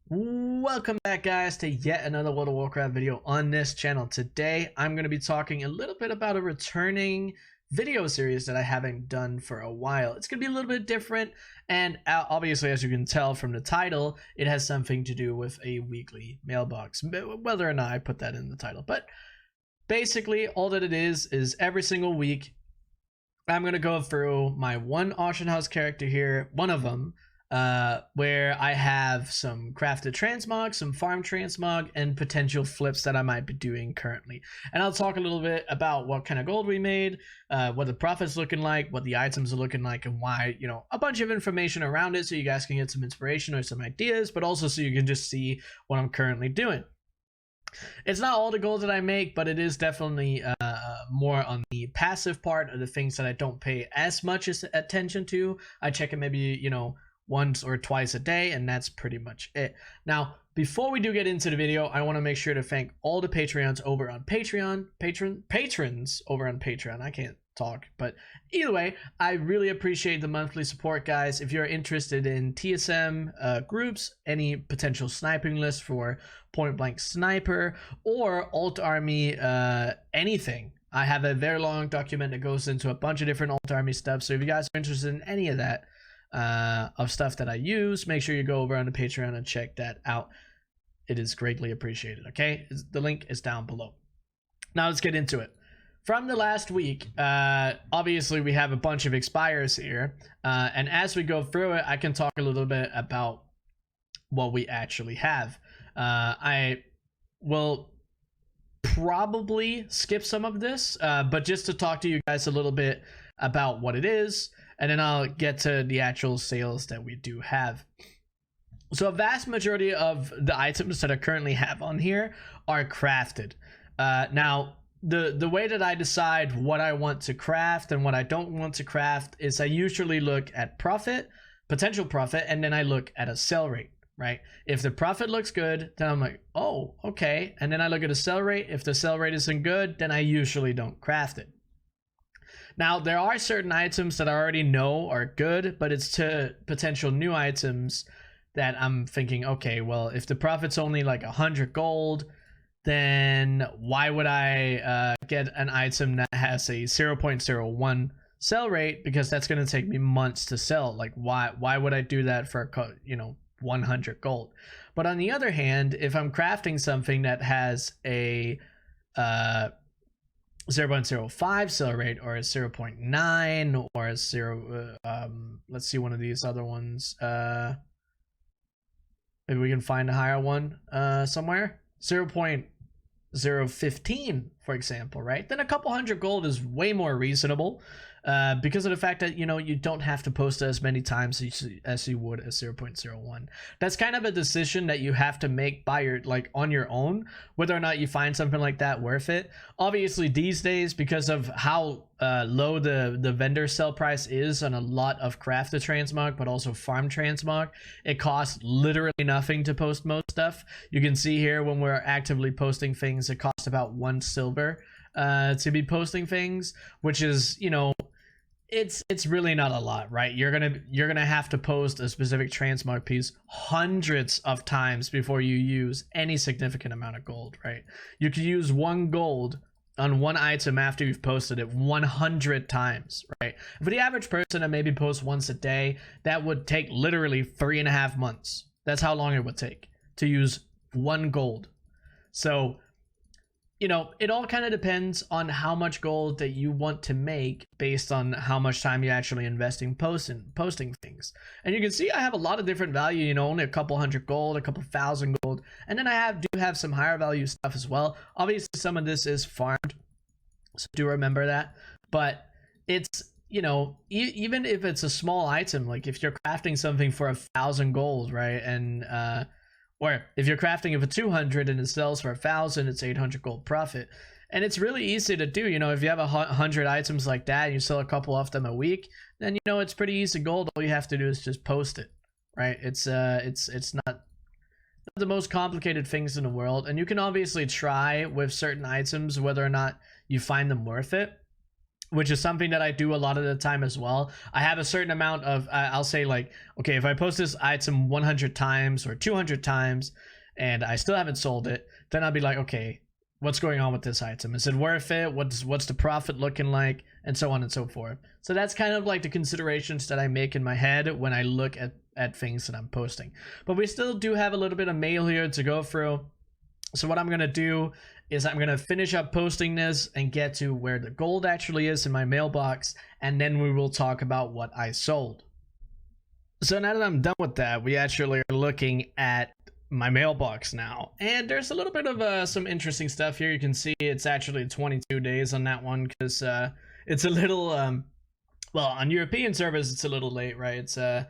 Welcome back, guys, to yet another World of Warcraft video on this channel. Today I'm going to be talking a little bit about a returning video series that I haven't done for a while. It's going to be a little bit different, and obviously, as you can tell from the title, it has something to do with a weekly mailbox, whether or not I put that in the title. But basically all that it is every single week I'm going to go through my one auction house character here, one of them, where I have some crafted transmog, some farm transmog, and potential flips that I might be doing currently. And I'll talk a little bit about what kind of gold we made, what the profit's looking like, what the items are looking like, and why, a bunch of information around it so you guys can get some inspiration or some ideas, but also so you can just see what I'm currently doing. It's not all the gold that I make, but it is definitely more on the passive part of the things that I don't pay as much attention to. I check it maybe, once or twice a day, and that's pretty much it. Now, before we do get into the video, I want to make sure to thank all the Patreons over on Patreon, patrons over on Patreon. I can't talk, but either way, I really appreciate the monthly support, guys. If you're interested in TSM groups, any potential sniping lists for point blank sniper or alt army, anything, I have a very long document that goes into a bunch of different alt army stuff. So if you guys are interested in any of that, of stuff that I use, make sure you go over on the Patreon and check that out. It is greatly appreciated. Okay, the link is down below. Now let's get into it. From the last week, obviously we have a bunch of expires here, and as we go through it, I can talk a little bit about what we actually have. I will probably skip some of this, but just to talk to you guys a little bit about what it is, and then I'll get to the actual sales that we do have. So a vast majority of the items that I currently have on here are crafted. Now, the way that I decide what I want to craft and what I don't want to craft is I usually look at profit, potential profit, and then I look at a sell rate, right? If the profit looks good, then I'm like, oh, okay. And then I look at a sell rate. If the sell rate isn't good, then I usually don't craft it. Now, there are certain items that I already know are good, but it's to potential new items that I'm thinking, okay, well, if the profit's only like 100 gold, then why would I get an item that has a 0.01 sell rate? Because that's going to take me months to sell. Like, why would I do that for, 100 gold? But on the other hand, if I'm crafting something that has a 0.05 sell rate or a 0.9 or a 0 let's see one of these other ones, maybe we can find a higher one somewhere, 0.015 for example, right? Then a couple hundred gold is way more reasonable, because of the fact that you don't have to post as many times as you would a 0.01. That's kind of a decision that you have to make by on your own, whether or not you find something like that worth it. Obviously these days, because of how low the vendor sell price is on a lot of crafted transmog but also farm transmog, it costs literally nothing to post most stuff. You can see here when we're actively posting things, it costs about 1 silver to be posting things, which is, it's really not a lot, right? You're gonna have to post a specific transmog piece hundreds of times before you use any significant amount of gold, right? You could use 1 gold on one item after you've posted it 100 times, right? For the average person that maybe posts once a day, that would take literally 3.5 months. That's how long it would take to use 1 gold. So it all kind of depends on how much gold that you want to make based on how much time you actually invest in posting things. And you can see I have a lot of different value, only a couple hundred gold, a couple thousand gold, and then I do have some higher value stuff as well. Obviously some of this is farmed, so do remember that. But it's, even if it's a small item, like if you're crafting something for 1,000 gold, right, and or if you're crafting it for 200 and it sells for 1,000, it's 800 gold profit. And it's really easy to do. If you have 100 items like that and you sell a couple of them a week, then it's pretty easy gold. All you have to do is just post it, right? It's not the most complicated things in the world, and you can obviously try with certain items whether or not you find them worth it. which is something that I do a lot of the time as well. I have a certain amount of, I'll say like, okay, if I post this item 100 times or 200 times and I still haven't sold it, then I'll be like, okay, what's going on with this item? Is it worth it? What's the profit looking like? And so on and so forth. So that's kind of like the considerations that I make in my head when I look at things that I'm posting. But we still do have a little bit of mail here to go through. So what I'm going to do is I'm going to finish up posting this and get to where the gold actually is in my mailbox, and then we will talk about what I sold. So now that I'm done with that, we actually are looking at my mailbox now, and there's a little bit of some interesting stuff here. You can see it's actually 22 days on that one, because it's a little well, on European servers it's a little late, right? It's 9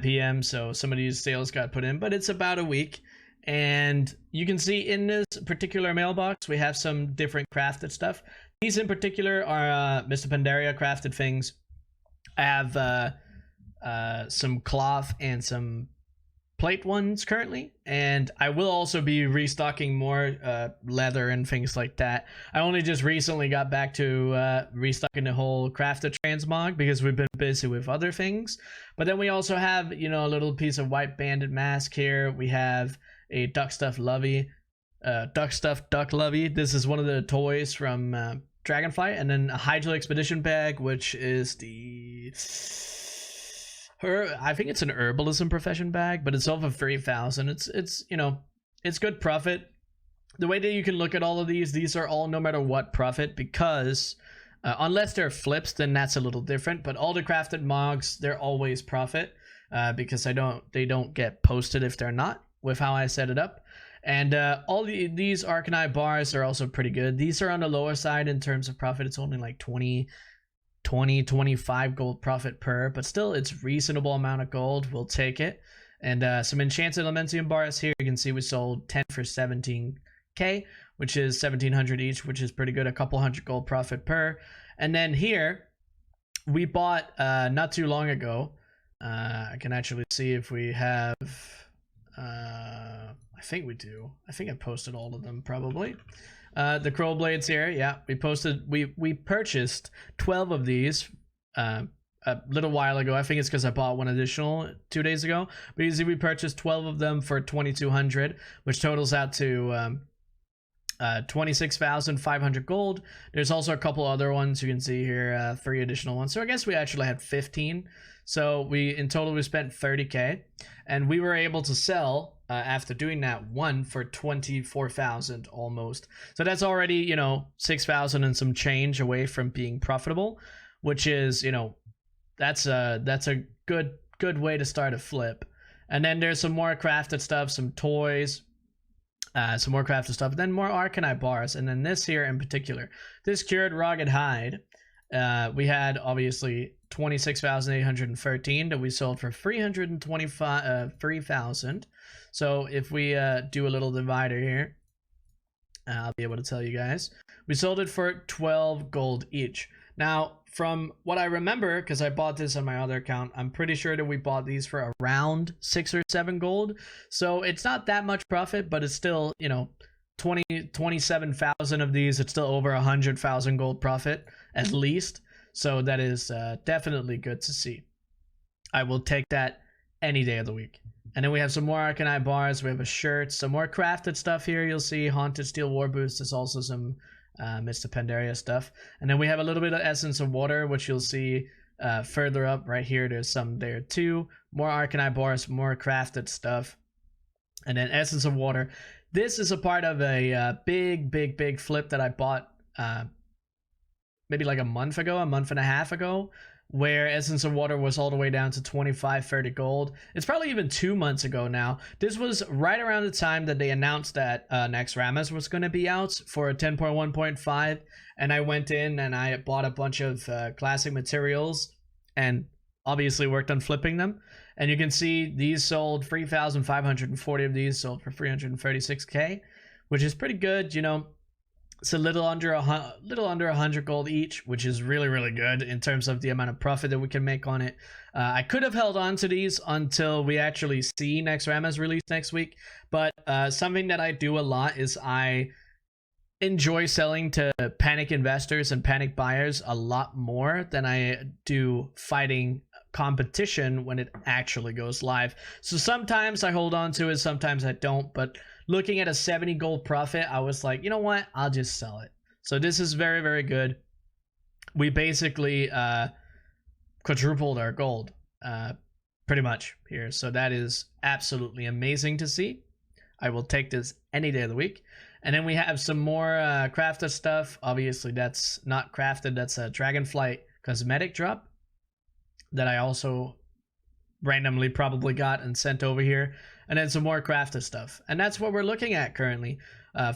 p.m, so some of these sales got put in, but it's about a week. And you can see in this particular mailbox, we have some different crafted stuff. These in particular are Mr. Pandaria crafted things. I have some cloth and some plate ones currently, and I will also be restocking more leather and things like that. I only just recently got back to restocking the whole crafted transmog because we've been busy with other things. But then we also have, you know, a little piece of white banded mask here. We have a duck stuffed duck lovey. This is one of the toys from Dragonflight, and then a Hydro Expedition bag, which is the I think it's an herbalism profession bag, but it's over 3,000. It's you know, it's good profit. The way that you can look at all of these are all no matter what profit, because unless they're flips, then that's a little different. But all the crafted mogs, they're always profit, because they don't get posted if they're not, with how I set it up. And all these Arcanine bars are also pretty good. These are on the lower side in terms of profit. It's only like 25 gold profit per, but still it's reasonable amount of gold. We'll take it. And some enchanted Elementium bars here. You can see we sold 10 for 17k, which is 1,700 each, which is pretty good. A couple hundred gold profit per. And then here we bought not too long ago. I can actually see if we have I think we do. I think I posted all of them probably. The Crow Blades here, yeah, we purchased 12 of these a little while ago. I think it's because I bought one additional 2 days ago. But usually we purchased 12 of them for 2,200, which totals out to 26,500 gold. There's also a couple other ones you can see here, 3 additional ones. So I guess we actually had 15. So in total we spent 30k, and we were able to sell after doing that one for 24,000 almost. So that's already, you know, 6,000 and some change away from being profitable, which is, you know, that's a good way to start a flip. And then there's some more crafted stuff, some toys, some more crafted stuff, and then more Arcanine bars. And then this here in particular, this Cured Rugged Hide, we had obviously 26,813 that we sold for 3,000. So if we do a little divider here, I'll be able to tell you guys. We sold it for 12 gold each. Now, from what I remember, because I bought this on my other account, I'm pretty sure that we bought these for around 6 or 7 gold. So it's not that much profit, but it's still, you know, 27,000 of these. It's still over 100,000 gold profit at least. So that is definitely good to see. I will take that any day of the week. And then we have some more Arcanine bars. We have a shirt, some more crafted stuff here. You'll see Haunted Steel War Boost. There's also some Mr. Pandaria stuff. And then we have a little bit of Essence of Water, which you'll see further up right here. There's some there too. More Arcanine bars, more crafted stuff. And then Essence of Water. This is a part of a big flip that I bought maybe like a month and a half ago, where Essence of Water was all the way down to 25-30 gold. It's probably even 2 months ago now. This was right around the time that they announced that Naxxramas was going to be out for 10.1.5, and I went in and I bought a bunch of classic materials and obviously worked on flipping them. And you can see these sold 3,540 of these sold for 336k, which is pretty good. You know, it's a little under 100 gold each, which is really good in terms of the amount of profit that we can make on it. I could have held on to these until we actually see Naxxramas release next week, but something that I do a lot is I enjoy selling to panic investors and panic buyers a lot more than I do fighting competition when it actually goes live. So sometimes I hold on to it, sometimes I don't, but looking at a 70 gold profit, I was like, you know what, I'll just sell it. So this is very, very good. We basically quadrupled our gold pretty much here, so that is absolutely amazing to see. I will take this any day of the week. And then we have some more crafted stuff. Obviously that's not crafted, that's a Dragonflight cosmetic drop that I also randomly probably got and sent over here. And then some more crafted stuff, and that's what we're looking at currently.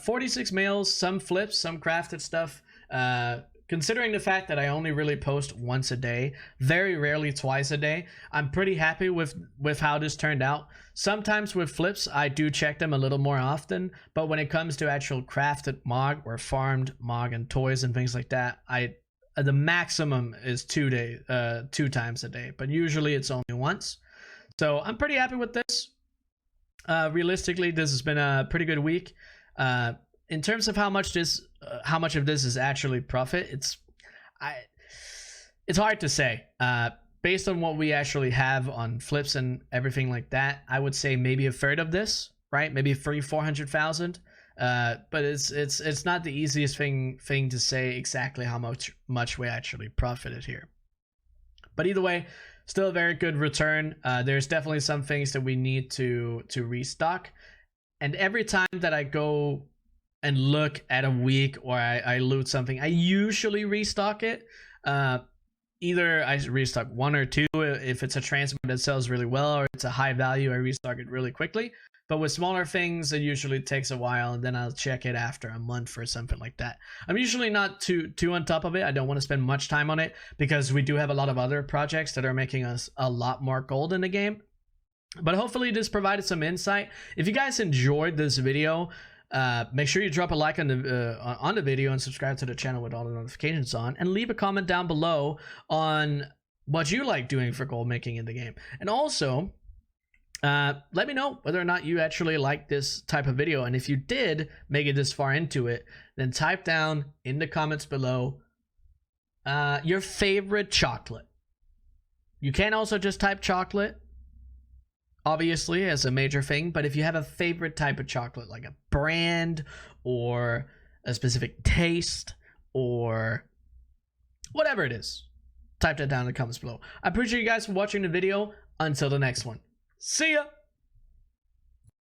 46 mails, some flips, some crafted stuff. Considering the fact that I only really post once a day, very rarely twice a day, I'm pretty happy with how this turned out. Sometimes with flips, I do check them a little more often, but when it comes to actual crafted Mog or farmed Mog and toys and things like that, the maximum is 2 times a day, but usually it's only once. So I'm pretty happy with this. Realistically, this has been a pretty good week. In terms of how much of this is actually profit, it's hard to say. Based on what we actually have on flips and everything like that, I would say maybe a third of this, right? Maybe 400,000. But it's not the easiest thing to say exactly how much we actually profited here. But either way, still a very good return. There's definitely some things that we need to restock, and every time that I go and look at a week or I loot something, I usually restock it. Either I restock 1 or 2 if it's a transport that sells really well, or it's a high value, I restock it really quickly. But with smaller things, it usually takes a while, and then I'll check it after a month or something like that. I'm usually not too on top of it. I don't want to spend much time on it because we do have a lot of other projects that are making us a lot more gold in the game. But hopefully this provided some insight. If you guys enjoyed this video, make sure you drop a like on the video and subscribe to the channel with all the notifications on, and leave a comment down below on what you like doing for gold making in the game. And also let me know whether or not you actually like this type of video, and if you did make it this far into it, then type down in the comments below your favorite chocolate. You can also just type chocolate, obviously, as a major thing, but if you have a favorite type of chocolate, like a brand or a specific taste or whatever it is, type that down in the comments below. I appreciate you guys for watching the video. Until the next one, see ya.